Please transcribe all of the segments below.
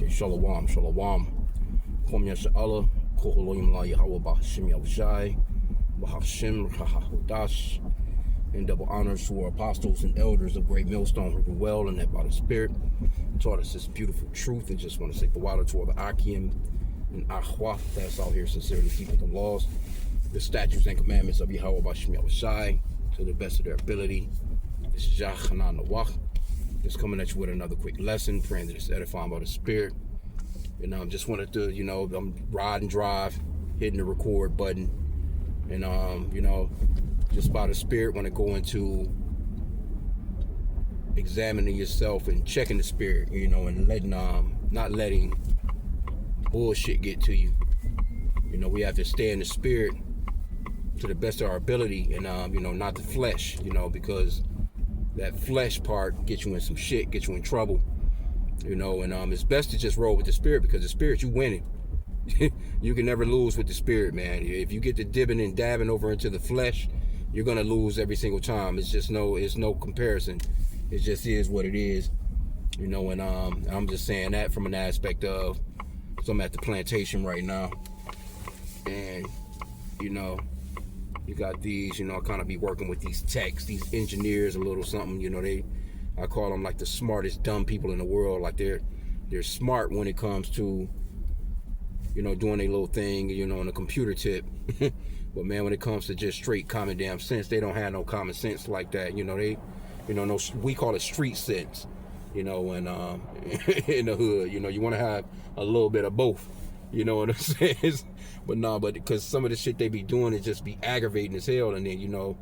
Shalom, shalom. Kom Yasha Allah, Koholoyim La Yahweh Bahashim Yahushai, Bahashim Rahahudash, and double honors to our apostles and elders of Great Millstone who grew well and that by the Spirit taught us this beautiful truth. And just want to say the water to all the Akim and Ahwa that's out here sincerely keeping the laws, the statutes and commandments of Yahweh Bahashim Yahushai to the best of their ability. This is Yachanan Nawach. Just coming at you with another quick lesson, praying that it's edifying by the Spirit. And just wanted to, I'm ride and drive, hitting the record button. And, just by the Spirit, want to go into examining yourself and checking the Spirit, and letting, not letting bullshit get to you. We have to stay in the Spirit to the best of our ability and, not the flesh, because that flesh part gets you in some shit, gets you in trouble, and it's best to just roll with the Spirit, because the Spirit, you winning. You can never lose with the Spirit, man. If you get to dibbing and dabbing over into the flesh, you're gonna lose every single time. It's no comparison. It just is what it is, and I'm just saying that from an aspect of, so I'm at the plantation right now, and you got these, I kind of be working with these techs, these engineers, a little something, I call them like the smartest dumb people in the world. Like they're smart when it comes to, doing a little thing, on a computer tip. But man, when it comes to just straight common damn sense, they don't have no common sense like that. No, we call it street sense, and in the hood, you want to have a little bit of both. You know what I'm saying? But because some of the shit they be doing is just be aggravating as hell, and then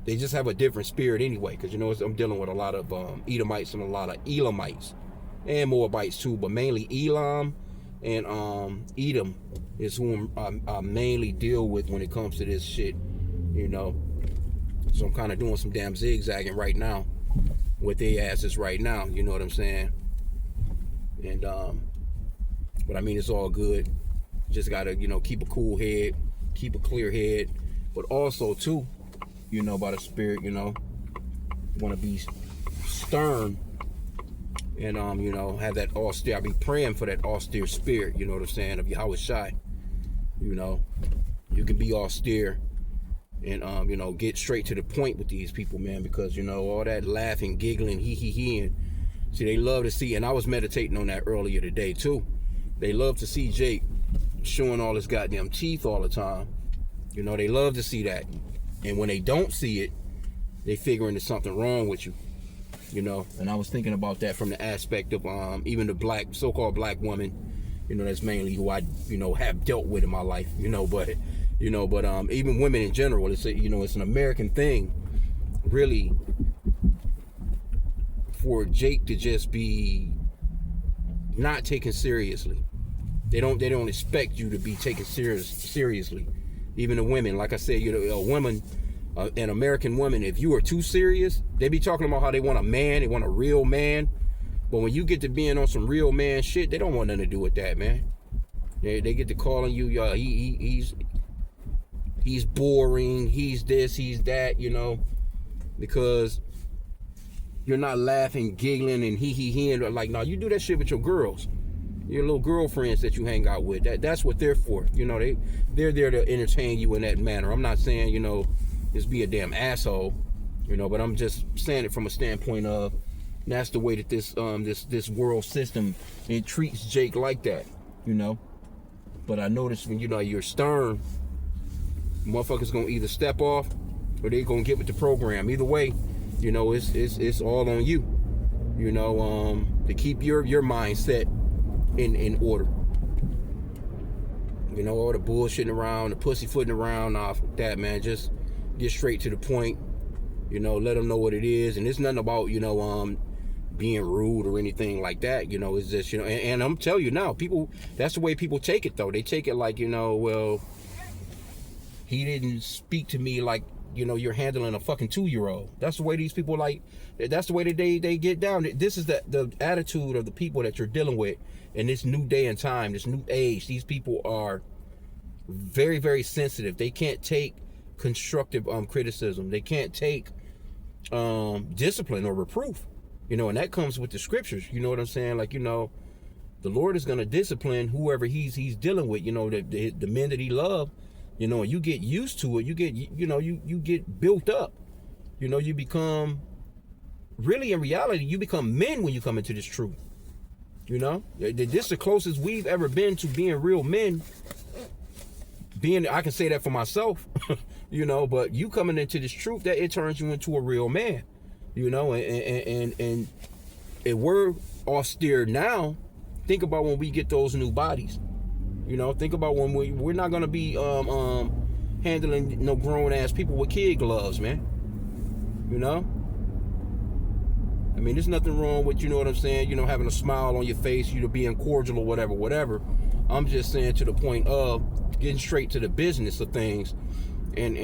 they just have a different spirit anyway. Because I'm dealing with a lot of Edomites and a lot of Elamites and Moabites too, but mainly Elam and Edom is who I mainly deal with when it comes to this shit. So I'm kind of doing some damn zigzagging right now with their asses right now. You know what I'm saying? And but I mean, it's all good. Just gotta, keep a cool head, keep a clear head, but also too, by the Spirit, want to be stern and have that austere. I be praying for that austere spirit. You know what I'm saying? Of Yahweh Shai. You can be austere and get straight to the point with these people, man, because all that laughing, giggling, he and see, they love to see. And I was meditating on that earlier today too. They love to see Jake showing all his goddamn teeth all the time. They love to see that. And when they don't see it, they figuring there's something wrong with you. And I was thinking about that from the aspect of even the so-called black woman, that's mainly who I, have dealt with in my life, but even women in general, it's it's an American thing, really, for Jake to just be not taken seriously. They don't expect you to be taken seriously. Even the women, like I said, a woman, an American woman, if you are too serious, they be talking about how they want a man, they want a real man. But when you get to being on some real man shit, they don't want nothing to do with that, man. They get to calling you, he's boring, he's this, he's that, because you're not laughing, giggling, and he, and like, no, you do that shit with your girls. Your little girlfriends that you hang out with. That's what they're for. They're there to entertain you in that manner. I'm not saying, just be a damn asshole, but I'm just saying it from a standpoint of that's the way that this world system, it treats Jake like that, But I noticed when you're stern, motherfuckers gonna either step off or they gonna get with the program. Either way, it's all on you. To keep your mindset in order. All the bullshitting around, the pussyfooting around, off that, man. Just get straight to the point. Let them know what it is, and it's nothing about being rude or anything like that. It's just and I'm telling you now, people. That's the way people take it, though. They take it like well, he didn't speak to me like you're handling a fucking 2-year-old. That's the way these people like. That's the way that they get down. This is the attitude of the people that you're dealing with in this new day and time, this new age. These people are very, very sensitive. They can't take constructive criticism. They can't take discipline or reproof. You know, and that comes with the scriptures. You know what I'm saying? Like, you know, the Lord is going to discipline whoever he's dealing with, you know, the men that he loves, you know, and you get used to it. You get, you know, you get built up. You know, you become, really in reality, you become men when you come into this truth. You know, this is the closest we've ever been to being real men. I can say that for myself, you know, but you coming into this truth, that it turns you into a real man, you know, and we're austere now. Think about when we get those new bodies, you know, think about when we're not going to be handling no grown ass people with kid gloves, man, you know. I mean, there's nothing wrong with, you know what I'm saying, you know, having a smile on your face, you know, being cordial or whatever. I'm just saying to the point of getting straight to the business of things, and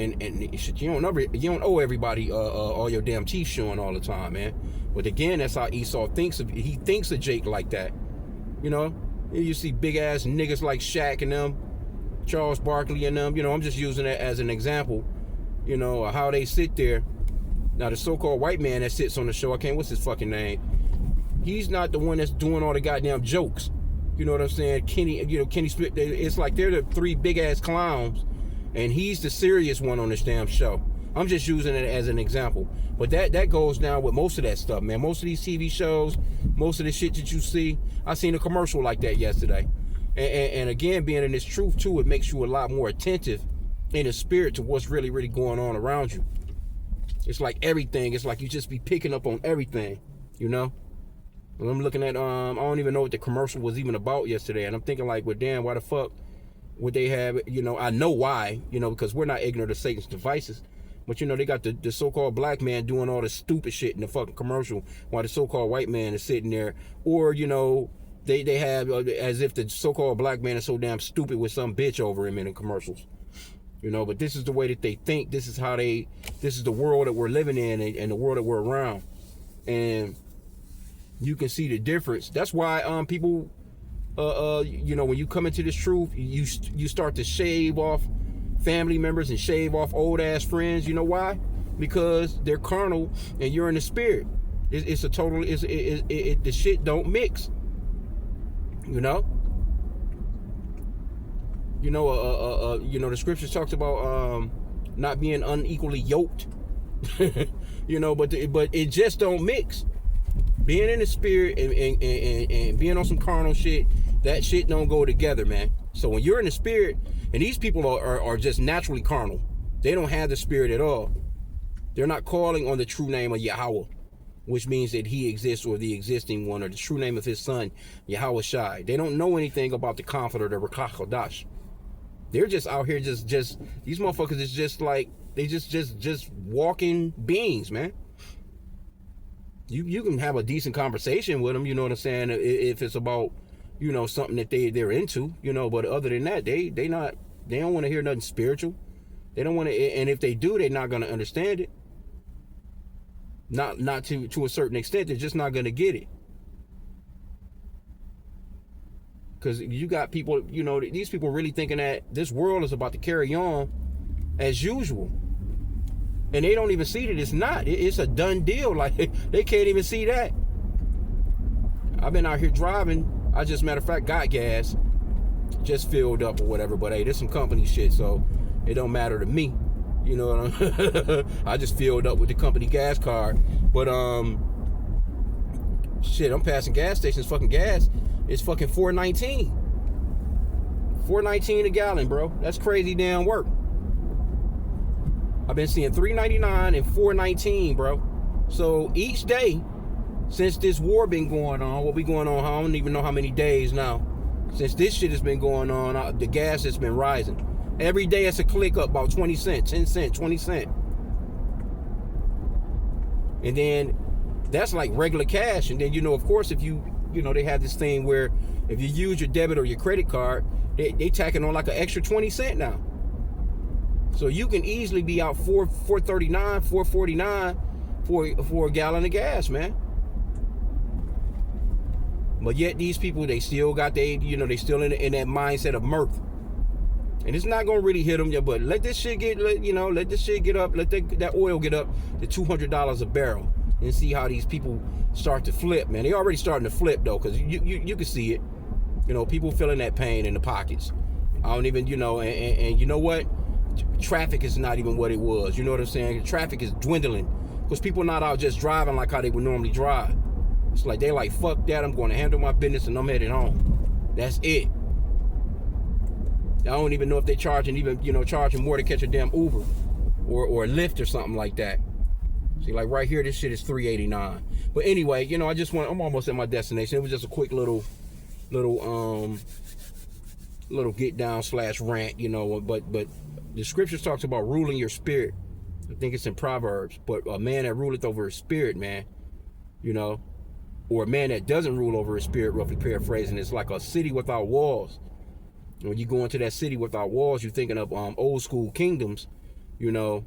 shit, you don't owe everybody all your damn teeth showing all the time, man. But again, that's how Esau thinks of. He thinks of Jake like that, you know. You see big ass niggas like Shaq and them, Charles Barkley and them. You know, I'm just using that as an example, you know, how they sit there. Now the so-called white man that sits on the show, what's his fucking name? He's not the one that's doing all the goddamn jokes. You know what I'm saying? Kenny Smith, it's like they're the three big ass clowns, and he's the serious one on this damn show. I'm just using it as an example. But that goes down with most of that stuff, man. Most of these TV shows, most of the shit that you see, I seen a commercial like that yesterday. And again, being in this truth too, it makes you a lot more attentive in the spirit to what's really, really going on around you. It's like everything. It's like you just be picking up on everything, you know? When I'm looking at, I don't even know what the commercial was even about yesterday. And I'm thinking like, well, damn, why the fuck would they have, you know, I know why, you know, because we're not ignorant of Satan's devices. But, you know, they got the so-called black man doing all the stupid shit in the fucking commercial while the so-called white man is sitting there. Or, you know, they have as if the so-called black man is so damn stupid with some bitch over him in the commercials. You know, but this is the way that they think. This is the world that we're living in and the world that we're around. And you can see the difference. That's why people, you know, when you come into this truth, you start to shave off family members and shave off old ass friends. You know why? Because they're carnal and you're in the spirit. It's a total, the shit don't mix. You know? You know, you know, the scripture talks about not being unequally yoked. You know, but it just don't mix. Being in the spirit and being on some carnal shit, that shit don't go together, man. So when you're in the spirit, and these people are just naturally carnal, they don't have the spirit at all. They're not calling on the true name of Yahweh, which means that he exists, or the existing one, or the true name of his son, Yahweh Shai. They don't know anything about the Comforter, the Ruach HaKodesh. They're just out here just these motherfuckers is just like, they just walking beings, man. You can have a decent conversation with them, you know what I'm saying, if it's about, you know, something that they're into, you know, but other than that, they don't want to hear nothing spiritual. They don't want to, and if they do, they're not going to understand it. Not to a certain extent, they're just not going to get it. Because you got people, you know, these people really thinking that this world is about to carry on as usual. And they don't even see that it's not. It's a done deal. Like, they can't even see that. I've been out here driving. I just, matter of fact, got gas. Just filled up or whatever. But, hey, this some company shit, so it don't matter to me. You know what I'm I just filled up with the company gas card. But, shit, I'm passing gas stations. Fucking gas. It's fucking $4.19. $4.19 a gallon, bro. That's crazy damn work. I've been seeing $3.99 and $4.19, bro. So each day since this war been going on, what we going on, I don't even know how many days now. Since this shit has been going on, the gas has been rising. Every day it's a click up about 20 cents, 10 cents, 20 cents. And then that's like regular cash. And then, you know, of course, if you know, they have this thing where if you use your debit or your credit card, they tacking on like an extra 20 cents now. So you can easily be out $4.39, $4.49 for a gallon of gas, man. But yet these people, they still got they still in that mindset of mirth. And it's not gonna really hit them yet, but let this shit get up, let that oil get up to $200 a barrel. and see how these people start to flip, man. They already starting to flip though, because you can see it. You know, people feeling that pain in the pockets. I don't even, you know, and you know what? Traffic is not even what it was. You know what I'm saying? Traffic is dwindling because people not out just driving like how they would normally drive. It's like they like, fuck that, I'm going to handle my business and I'm headed home. That's it. I don't even know if they charging more to catch a damn Uber or a Lyft or something like that. See, like right here, this shit is $3.89. But anyway, you know, I'm almost at my destination. It was just a quick little get down / rant, you know, but the scriptures talks about ruling your spirit. I think it's in Proverbs. But a man that ruleth over his spirit, man, you know, or a man that doesn't rule over his spirit, roughly paraphrasing, it's like a city without walls. When you go into that city without walls, you're thinking of old school kingdoms, you know.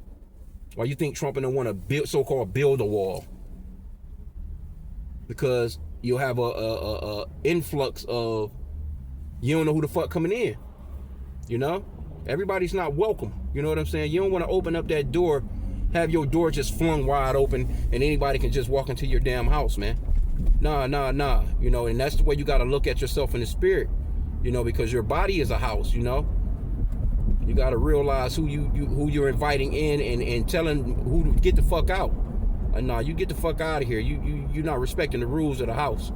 Why you think Trump don't want to build, so-called build a wall? Because you'll have a influx of, you don't know who the fuck coming in, you know. Everybody's not welcome. You know what I'm saying? You don't want to open up that door, have your door just flung wide open, and anybody can just walk into your damn house, man. Nah. You know, and that's the way you got to look at yourself in the spirit. You know, because your body is a house, you know. You got to realize who you're inviting in and telling who to get the fuck out. Nah, you get the fuck out of here. You're not respecting the rules of the house.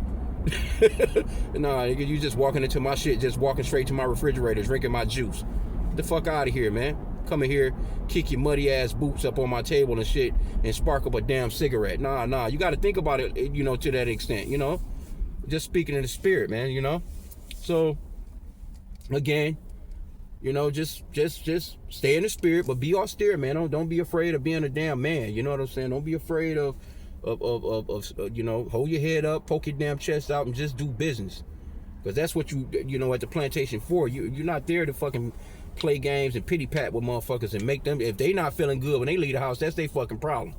Nah, you just walking into my shit, just walking straight to my refrigerator, drinking my juice. Get the fuck out of here, man. Come in here, kick your muddy ass boots up on my table and shit, and spark up a damn cigarette. Nah. You got to think about it, you know, to that extent, you know. Just speaking in the spirit, man, you know. So, again, you know, just stay in the spirit, but be austere, man. Don't be afraid of being a damn man. You know what I'm saying? Don't be afraid of you know, hold your head up, poke your damn chest out, and just do business. Because that's what you know, at the plantation for. You're not there to fucking play games and pity pat with motherfuckers and make them, if they not feeling good when they leave the house, that's their fucking problem.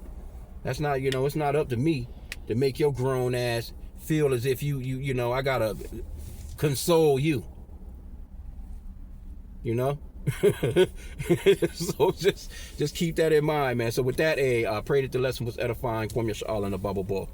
That's not, you know, it's not up to me to make your grown ass feel as if you know, I gotta console you. You know? So just keep that in mind, man. So with that, I pray that the lesson was edifying from your all in the bubble ball.